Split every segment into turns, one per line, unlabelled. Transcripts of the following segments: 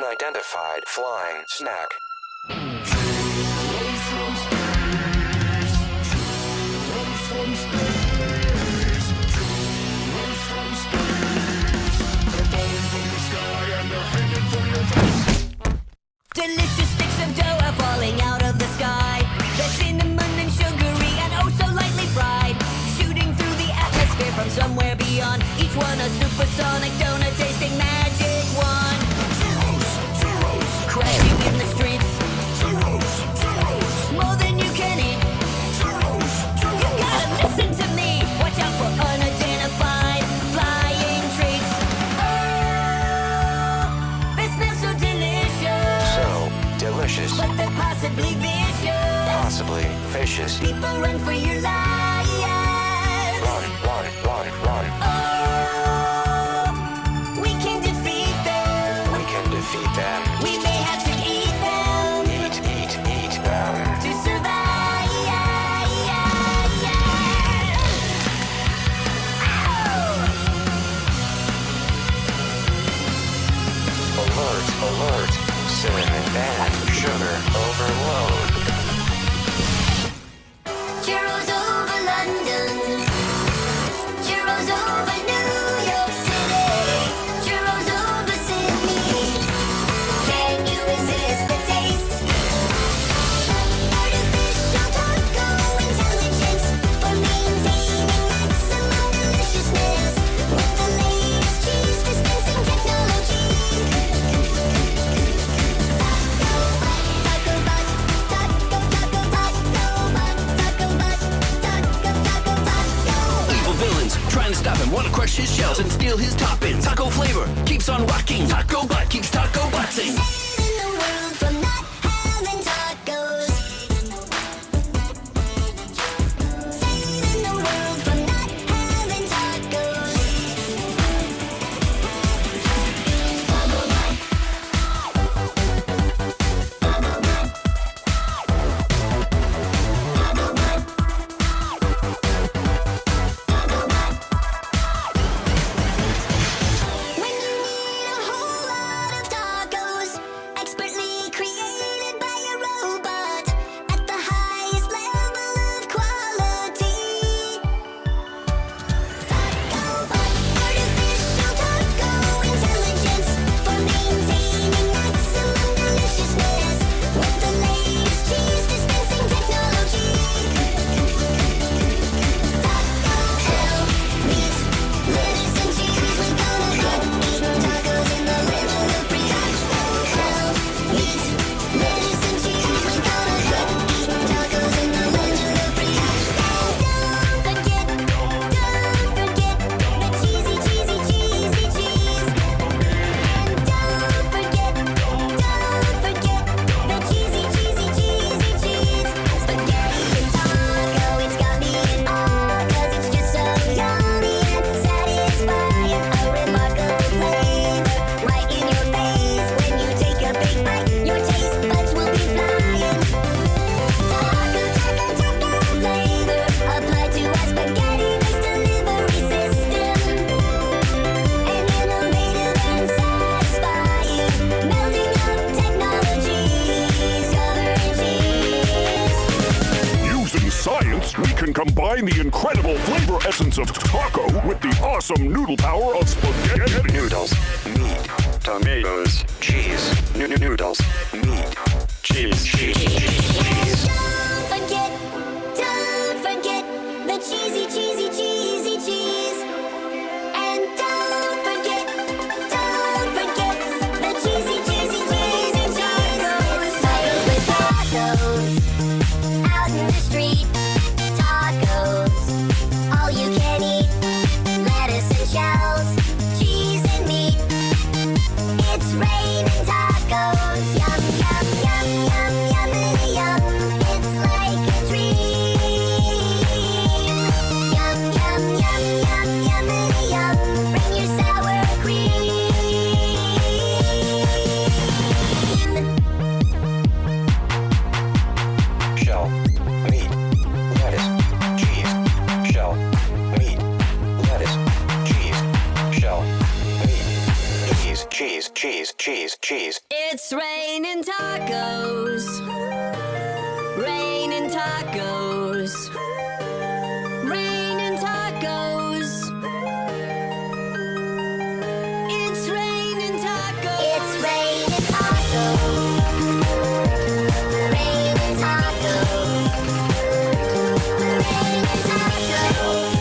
unidentified flying snack.
Delicious sticks of dough are falling out of the sky. They're cinnamon and sugary and oh so lightly fried. Shooting through the atmosphere from somewhere beyond. Each one a supersonic donut tasting magic wand. Churros, crashing in the streets. Churros, more than you can eat. Churros, you gotta listen to me. Watch out for unidentified flying treats. Oh, they smell so delicious.
So delicious.
But they're possibly vicious.
Possibly vicious.
People run for your lives.
Run.
Oh, we can defeat them.
We can defeat them.
We may have to eat them.
Eat them.
To survive. Ow.
Alert. Cinnamon and sugar overload.
Churros over London. Churros over New York City. Churros over Sydney. Can you resist the taste? Artificial taco intelligence for maintaining maximum deliciousness with the latest cheese dispensing technology.
Evil villains trying to stop him, want to crush his shells and steal his toppings. Taco flavor keeps on rocking. Taco butt keeps taco butting.
In the world from not having tacos. Save in the world from not having tacos. When you need a whole lot of tacos, expertly created by a robot at the highest level of quality. Taco Bot, artificial taco intelligence for maintaining maximum deliciousness with the latest cheese dispensing technology. Taco Shell, meat, lettuce and cheese. We're gonna get eating tacos in the middle of brioche. Shell, meat, lettuce and cheese. We're gonna get eating tacos in the middle of brioche. And don't forget the cheesy cheese. And don't forget the cheesy cheese. Spaghetti and taco, it's got me in awe 'cause it's just so yummy and satisfying. A remarkable flavor right in your face when you take a big bite. Your taste buds will be flying. Taco flavor applied to a spaghetti-based delivery system. An innovative and satisfying melding of technologies covering cheese.
Using science, we can combine the incredible flavor essence of taco with the awesome noodle power of spaghetti.
Noodles, meat, tomatoes, cheese. Noodles, meat, cheese.
Don't forget the cheesy cheese. And don't forget the cheesy cheese. Tacos with tacos, out in the street. Tacos, all you can eat. Lettuce and shells, cheese and meat. It's raining tacos. Yum, yum, yum, yum, yummity yum. It's like a dream. Yum, yum, yum, yum, yummity yum. Bring your sour cream.
Shell, meat, lettuce, cheese. Shell, meat, lettuce, cheese. Shell, meat, cheese.
It's raining tacos. Raining tacos. Raining tacos. It's raining tacos.
It's raining tacos. Raining tacos. Raining tacos.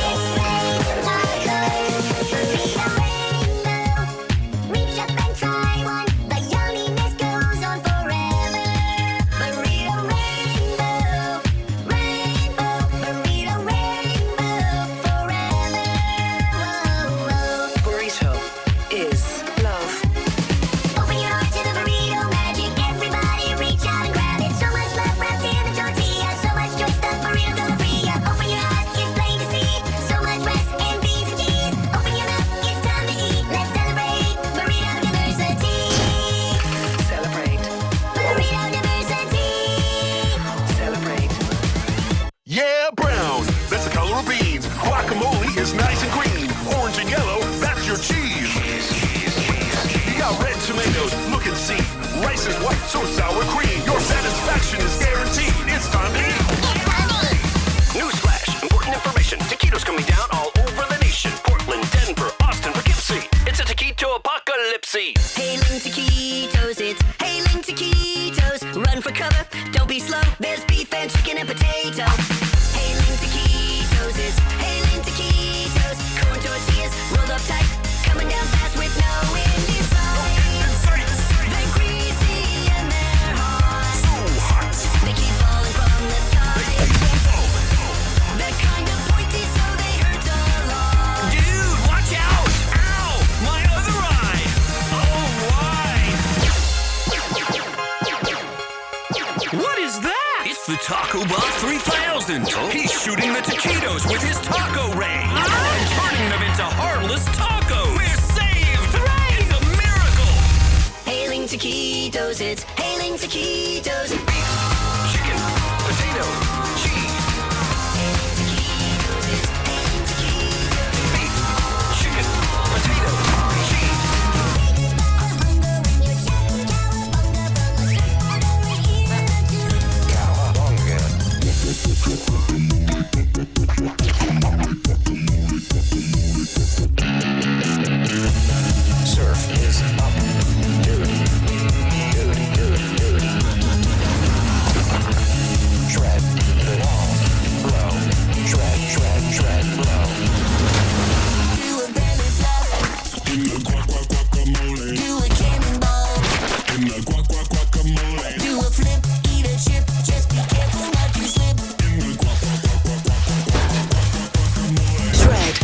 It's raining tacos. Reach up and try one. The yumminess goes on forever. Burrito rainbow, rainbow, burrito rainbow forever. Whoa, whoa.
Burrito is love.
Open your heart to the burrito magic. Everybody reach out and grab it. So much love wrapped in the tortilla. So much joy stuffed burrito Philadelphia. Open your eyes, it's plain to see. So much rest in beans and cheese. Open your mouth, it's time to eat. Let's celebrate burrito diversity.
Celebrate.
Burrito diversity.
Celebrate.
Yeah, brown. That's the color of beans. Guacamole is nice and green. Orange and yellow, that's your cheese. You got red tomatoes, look and see. Rice is white, so sour cream. Your satisfaction is guaranteed. It's time to eat.
Newsflash, important information. Taquitos coming down all over the nation. Portland, Denver, Austin, Poughkeepsie. It's a taquito apocalypse.
Hailing taquitos, it's hailing taquitos. Run for cover, don't be slow. There's beef and chicken and potato. Hailing taquitos, it's hailing taquitos. Corn tortillas rolled up tight, coming down fast with no end in sight. They're greasy and they're hot. They keep falling from the sky. They're kind of pointy, so they hurt a lot.
Dude, watch out! Ow! My other eye! Oh, why? What is that? It's the Taco Boss 3000. He's shooting the taquitos with his taco ray and turning them into harmless tacos. We're saved! It's a miracle!
Hailing taquitos, it's hailing taquitos.
Chicken, potato, cheese.
Hailing taquitos, it's hailing taquitos.
Beef, chicken, potato, cheese.
Cowabunga. Surf is up. Dude. Shred the wall. Blow. Shred, blow.
Do a belly flop. Do a cannonball. Do a flip, eat a chip. Just be careful not to slip. Shred.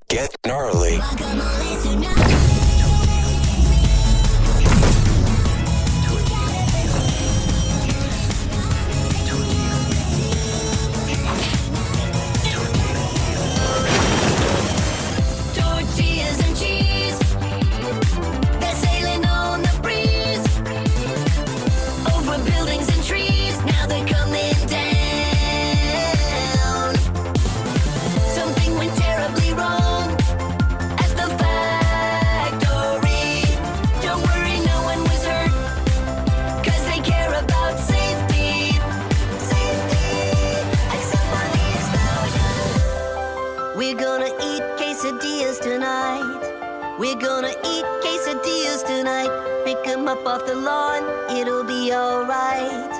Get gnarly.
Guacamole tsunami.
Tortillas and cheese. They're sailing on the breeze. Over buildings and trees. Now they're coming down. Something went terribly wrong at the factory. Don't worry, no one was hurt. 'Cause they care about safety. Except for the explosion. We're gonna eat quesadillas tonight. We're gonna eat quesadillas tonight. Pick 'em up off the lawn, it'll be alright.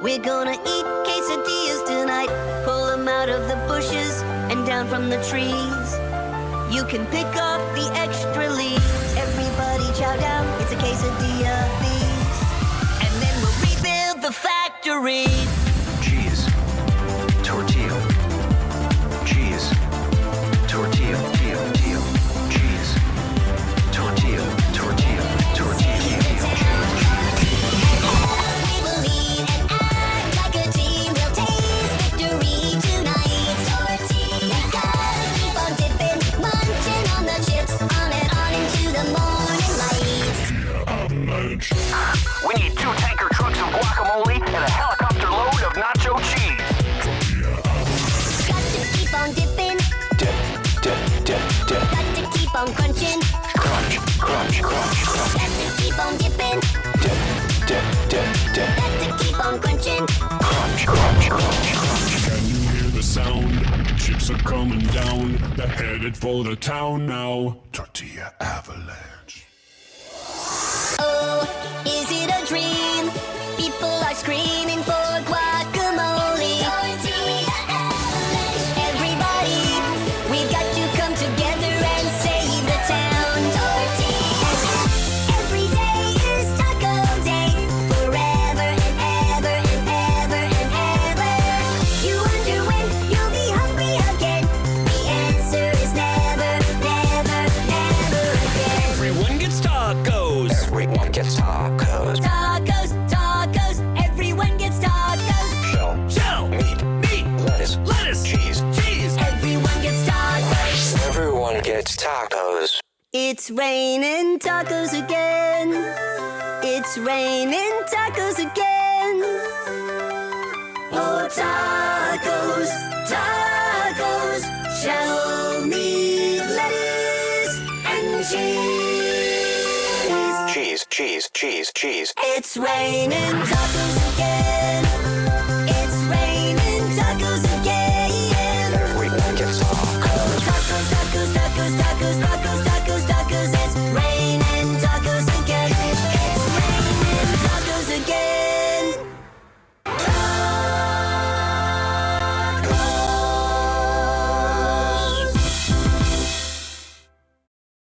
We're gonna eat quesadillas tonight. Pull 'em out of the bushes and down from the trees. You can pick off the extra leaves. Everybody chow down, it's a quesadilla feast. And then we'll rebuild the factory.
Cheese. Tortilla. Cheese. Tortilla. Cheese. Tortilla.
We will lead and act like a team. We'll taste victory tonight. Tortilla, keep on dipping, munching on the chips, on and on into the morning light. on crunching.
Crunch, crunch, crunch, crunch.
Got to keep on dipping.
Dip, dip, dip, dip.
Got to keep on crunching.
Crunch, crunch, crunch, crunch.
Can you hear the sound? Chips are coming down. They're headed for the town now. Tortilla avalanche.
Oh, is it a dream? People are screaming for guacamole. Everybody, we got to come together and save the town. Every day is taco day, forever and ever and ever and ever. You wonder when you'll be hungry again. The answer is never, never, never again.
Everyone gets tacos.
Everyone gets tacos.
Tacos, tacos, everyone gets tacos.
Shell,
Meat,
lettuce,
cheese.
Everyone gets tacos.
Everyone gets tacos.
It's raining tacos again. It's raining tacos again. Oh, tacos, tacos. Shell, meat, lettuce, and cheese.
Cheese, cheese, cheese, cheese.
It's raining tacos